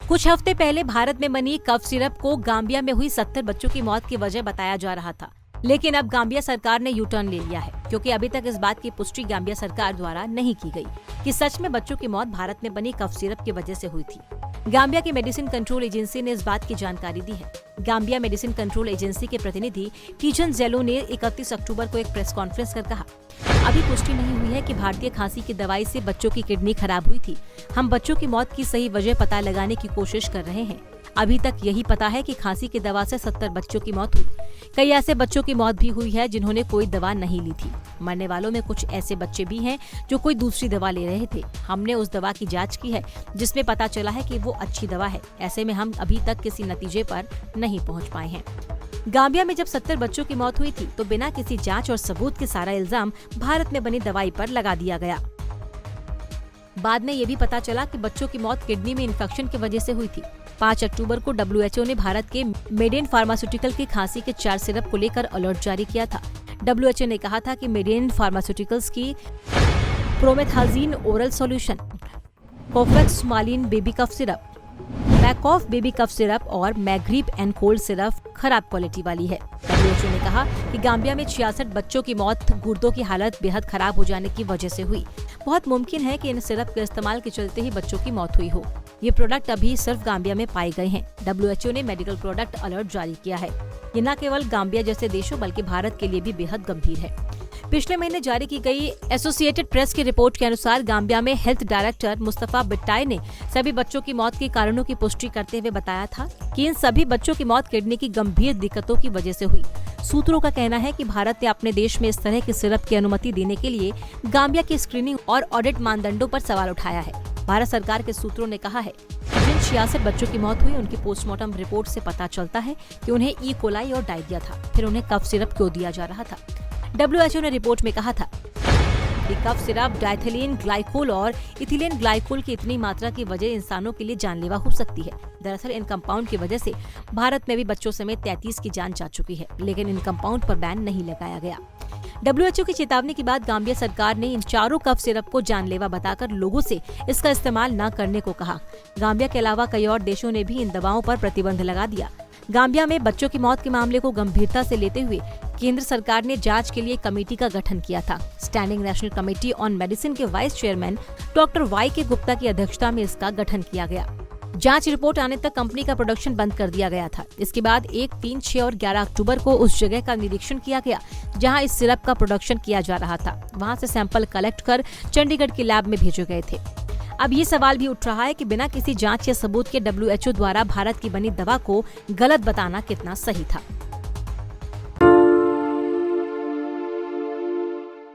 कुछ हफ्ते पहले भारत में बनी कफ सिरप को गाम्बिया में हुई 70 बच्चों की मौत की वजह बताया जा रहा था, लेकिन अब गाम्बिया सरकार ने यू टर्न ले लिया है, क्योंकि अभी तक इस बात की पुष्टि गाम्बिया सरकार द्वारा नहीं की गई कि सच में बच्चों की मौत भारत में बनी कफ सिरप की वजह से हुई थी। गाम्बिया की मेडिसिन कंट्रोल एजेंसी ने इस बात की जानकारी दी है। गाम्बिया मेडिसिन कंट्रोल एजेंसी के प्रतिनिधि टीजन जेलो ने 31 अक्टूबर को एक प्रेस कॉन्फ्रेंस कर कहा, अभी पुष्टि नहीं हुई है कि भारतीय खांसी की दवाई से बच्चों की किडनी खराब हुई थी। हम बच्चों की मौत की सही वजह पता लगाने की कोशिश कर रहे हैं। अभी तक यही पता है कि खांसी की दवा से 70 बच्चों की मौत हुई। कई ऐसे बच्चों की मौत भी हुई है जिन्होंने कोई दवा नहीं ली थी। मरने वालों में कुछ ऐसे बच्चे भी हैं जो कोई दूसरी दवा ले रहे थे। हमने उस दवा की जांच की है जिसमें पता चला है कि वो अच्छी दवा है। ऐसे में हम अभी तक किसी नतीजे पर नहीं पहुंच पाए हैं। गाम्बिया में जब 70 बच्चों की मौत हुई थी तो बिना किसी जांच और सबूत के सारा इल्जाम भारत में बनी दवाई पर लगा दिया गया। बाद में ये भी पता चला कि बच्चों की मौत किडनी में इन्फेक्शन की वजह से हुई थी। 5 अक्टूबर को WHO ने भारत के मेडेन फार्मास्यूटिकल की खांसी के 4 सिरप को लेकर अलर्ट जारी किया था। WHO ने कहा था कि मेडेन फार्मास्यूटिकल्स की promethazine oral solution, Kofexmalin baby cough syrup, Makoff baby cough syrup और मैग्रीप एंड कोल्ड सिरप खराब क्वालिटी वाली है। WHO ने कहा कि गाम्बिया में 66 बच्चों की मौत गुर्दों की हालत बेहद खराब हो जाने की वजह से हुई। बहुत मुमकिन है कि इन सिरप के इस्तेमाल के चलते ही बच्चों की मौत हुई हो। ये प्रोडक्ट अभी सिर्फ गाम्बिया में पाए गए हैं। WHO ने मेडिकल प्रोडक्ट अलर्ट जारी किया है। ये न केवल गाम्बिया जैसे देशों बल्कि भारत के लिए भी बेहद गंभीर है। पिछले महीने जारी की गई एसोसिएटेड प्रेस की रिपोर्ट के अनुसार गाम्बिया में हेल्थ डायरेक्टर मुस्तफा बिट्टाई ने सभी बच्चों की मौत के कारणों की पुष्टि करते हुए बताया था कि इन सभी बच्चों की मौत किडनी की गंभीर दिक्कतों की वजह से हुई। सूत्रों का कहना है कि भारत ने अपने देश में इस तरह के सिरप की अनुमति देने के लिए गाम्बिया की स्क्रीनिंग और ऑडिट मानदंडों पर सवाल उठाया है। भारत सरकार के सूत्रों ने कहा है कि जिन 66 बच्चों की मौत हुई उनकी पोस्टमार्टम रिपोर्ट से पता चलता है कि उन्हें ई कोलाई और डायरिया था, फिर उन्हें कफ सिरप क्यों दिया जा रहा था। WHO ने रिपोर्ट में कहा था कि कफ सिरप डाइथिलीन ग्लाइकोल और इथिलीन ग्लाइकोल की इतनी मात्रा की वजह इंसानों के लिए जानलेवा हो सकती है। दरअसल इन कंपाउंड की वजह से भारत में भी बच्चों समेत 33 की जान जा चुकी है, लेकिन इन कंपाउंड पर बैन नहीं लगाया गया। WHO की चेतावनी के बाद गाम्बिया सरकार ने इन चारों कफ सिरप को जानलेवा बताकर लोगों से इसका इस्तेमाल न करने को कहा। गाम्बिया के अलावा कई और देशों ने भी इन दवाओं पर प्रतिबंध लगा दिया। गाम्बिया में बच्चों की मौत के मामले को गंभीरता से लेते हुए केंद्र सरकार ने जांच के लिए कमेटी का गठन किया था। Standing national committee on medicine के vice chairman doctor YK Gupta की अध्यक्षता में इसका गठन किया गया। जांच रिपोर्ट आने तक कंपनी का प्रोडक्शन बंद कर दिया गया था। इसके बाद 1, 3, 6 और 11 अक्टूबर को उस जगह का निरीक्षण किया गया जहां इस सिरप का प्रोडक्शन किया जा रहा था। वहां से सैंपल कलेक्ट कर चंडीगढ़ के लैब में भेजे गए थे। अब ये सवाल भी उठ रहा है कि बिना किसी जांच या सबूत के WHO द्वारा भारत की बनी दवा को गलत बताना कितना सही था।